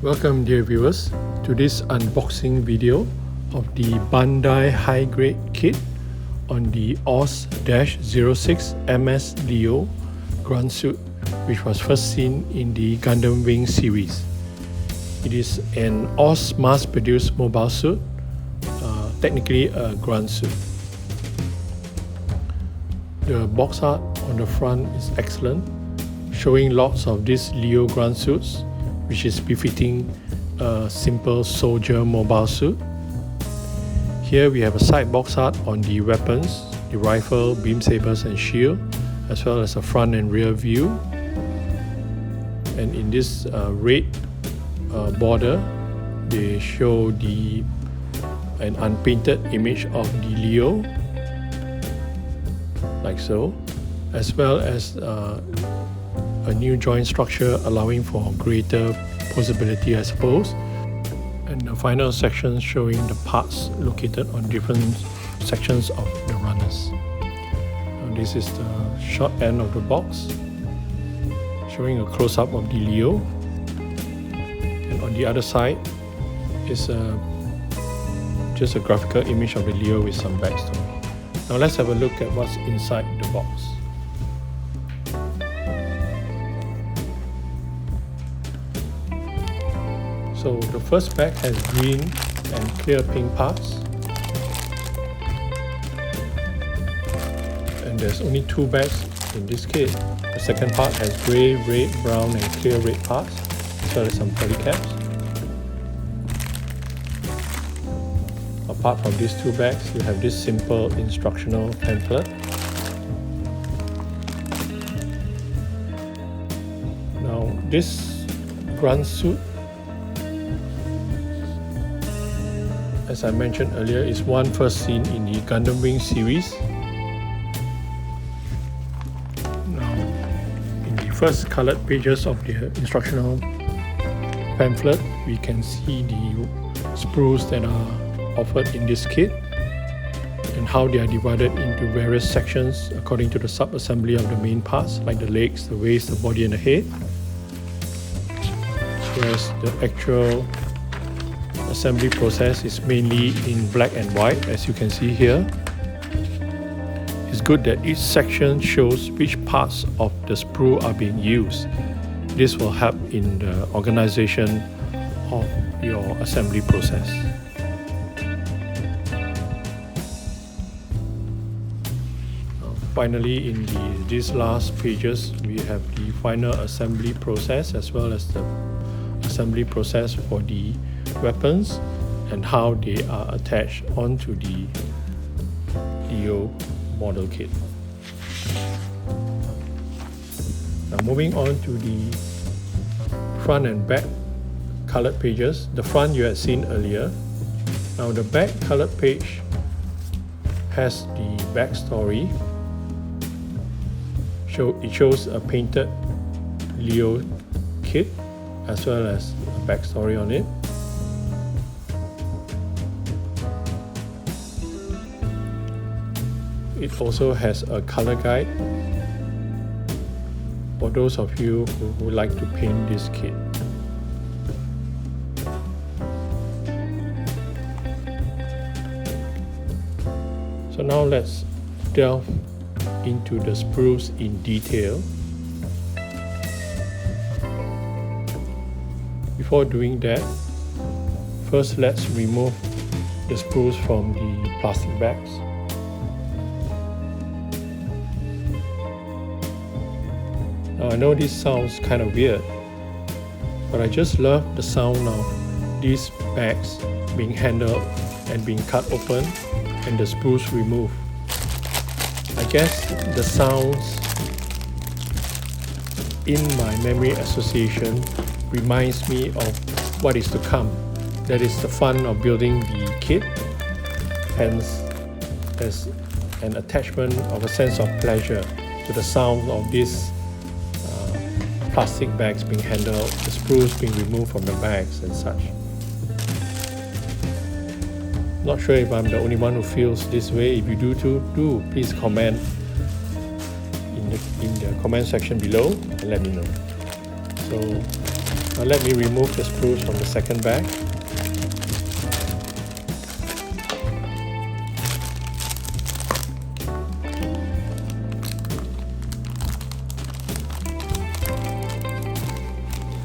Welcome dear viewers to this unboxing video of the Bandai High Grade kit on the OZ-06MS Leo Grunt suit, which was first seen in the Gundam Wing series. It is an OZ mass-produced mobile suit, technically a Grunt suit. The box art on the front is excellent, showing lots of these Leo Grunt suits, which is befitting a simple soldier mobile suit. Here we have a side box art on the weapons, the rifle, beam sabers and shield, as well as a front and rear view. And in this red border, they show an unpainted image of the Leo, like so, as well as a new joint structure allowing for greater posability, I suppose, and the final section showing the parts located on different sections of the runners. Now this is the short end of the box, showing a close-up of the Leo, and on the other side is just a graphical image of the Leo with some backstory. Now let's have a look at what's inside the box. So the first bag has green and clear pink parts, and there's only two bags in this kit. The second part has grey, red, brown and clear red parts, as well as some polycaps. Apart from these two bags, you have this simple instructional pamphlet. Now this Grunt suit, as I mentioned earlier, is one first seen in the Gundam Wing series. Now, in the first colored pages of the instructional pamphlet, we can see the sprues that are offered in this kit and how they are divided into various sections according to the sub-assembly of the main parts, like the legs, the waist, the body and the head. Whereas the actual assembly process is mainly in black and white, as you can see here. It's good that each section shows which parts of the sprue are being used. This will help in the organization of your assembly process. Finally, in these last pages, we have the final assembly process as well as the assembly process for the weapons and how they are attached onto the Leo model kit. Now moving on to the front and back colored pages. The front you had seen earlier. Now the back colored page has the backstory. It shows a painted Leo kit as well as a backstory on it. It also has a color guide for those of you who would like to paint this kit. So now let's delve into the sprues in detail. Before doing that, first let's remove the sprues from the plastic bags. Now I know this sounds kind of weird, but I just love the sound of these bags being handled and being cut open and the sprues removed. I guess the sounds in my memory association reminds me of what is to come. That is the fun of building the kit. Hence, there's an attachment of a sense of pleasure to the sound of these plastic bags being handled, the sprues being removed from the bags and such. Not sure if I'm the only one who feels this way. If you do too, please comment in the comment section below and let me know. So Now let me remove the sprues from the second bag.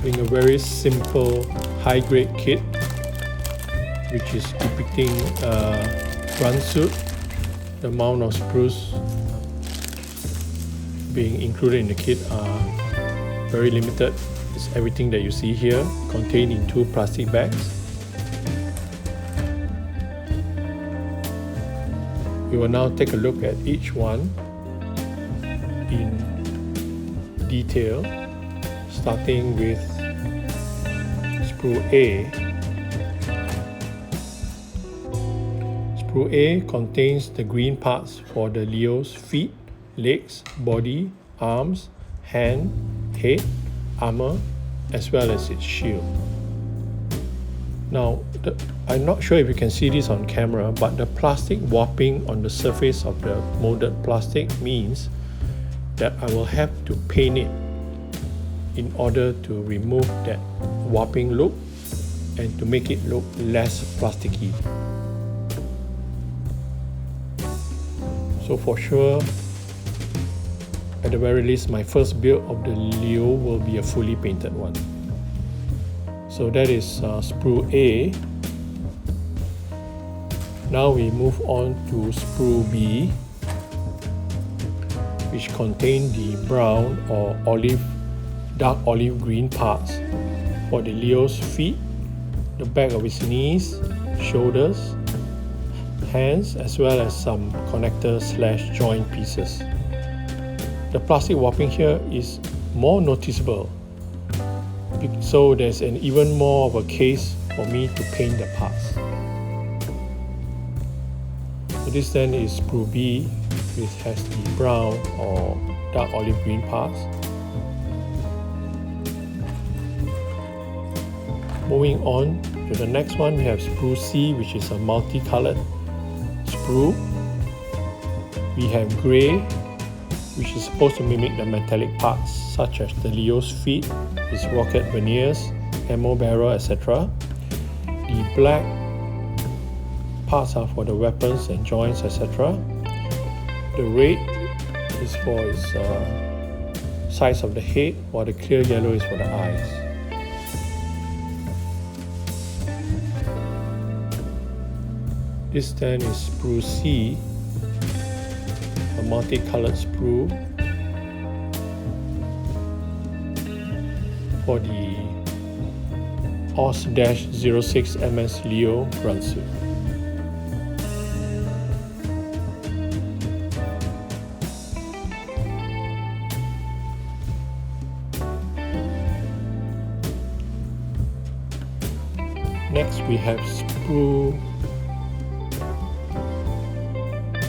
Doing a very simple high-grade kit, which is depicting a Grunt suit. The amount of sprues being included in the kit are very limited. It's everything that you see here, contained in 2 plastic bags. We will now take a look at each one in detail, starting with sprue A. Sprue A contains the green parts for the Leo's feet, legs, body, arms, hand, head, armor, as well as its shield. Now, I'm not sure if you can see this on camera, but the plastic warping on the surface of the molded plastic means that I will have to paint it in order to remove that warping look and to make it look less plasticky. So for sure, at the very least, my first build of the Leo will be a fully painted one. So that is sprue A. Now we move on to sprue B, which contain the brown or dark olive green parts for the Leo's feet, the back of his knees, shoulders, hands, as well as some connector/joint pieces. The plastic warping here is more noticeable, so there's an even more of a case for me to paint the parts. So this then is sprue B, which has the brown or dark olive green parts. Moving on to the next one, we have sprue C, which is a multicolored sprue. We have grey, which is supposed to mimic the metallic parts such as the Leo's feet, his rocket verniers, ammo barrel, etc. The black parts are for the weapons and joints, etc. The red is for its size of the head, while the clear yellow is for the eyes. This then is sprue C, a multicolored sprue for the OZ-06MS Leo Grunt suit. Next we have sprue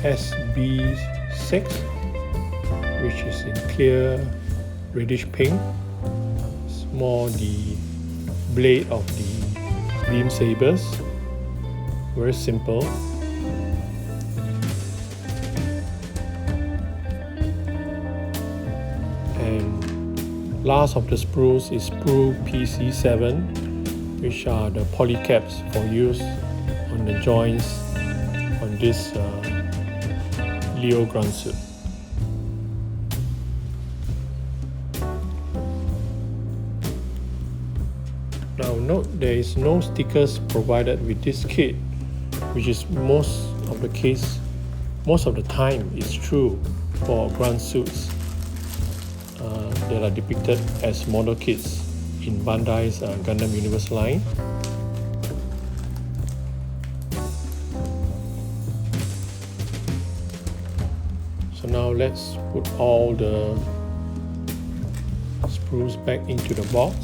SB6, which is in clear reddish pink. It's more the blade of the beam sabers. Very simple. And last of the sprues is sprue PC7, which are the polycaps for use on the joints on this Leo Grunt suit. Now note there is no stickers provided with this kit, which is most of the time is true for Grunt suits that are depicted as model kits in Bandai's Gundam Universe line. So now let's put all the sprues back into the box.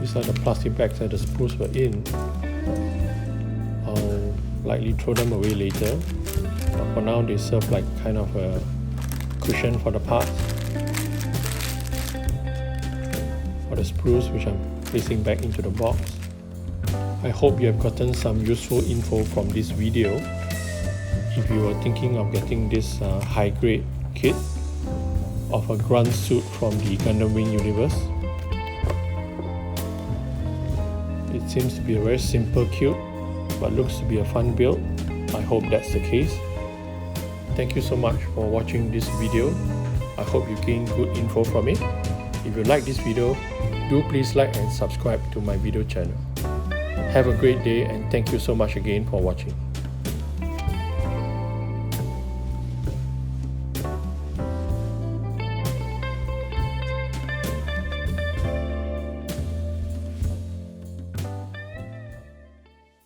These are the plastic bags that the sprues were in. I'll likely throw them away later, but for now they serve like kind of a cushion for the parts. For the sprues, which I'm placing back into the box. I hope you have gotten some useful info from this video. if you are thinking of getting this high grade kit of a Grunt suit from the Gundam Wing universe. It seems to be a very simple kit, but looks to be a fun build. I hope that's the case. Thank you so much for watching this video. I hope you gain good info from it. If you like this video, do please like and subscribe to my video channel. Have a great day and thank you so much again for watching.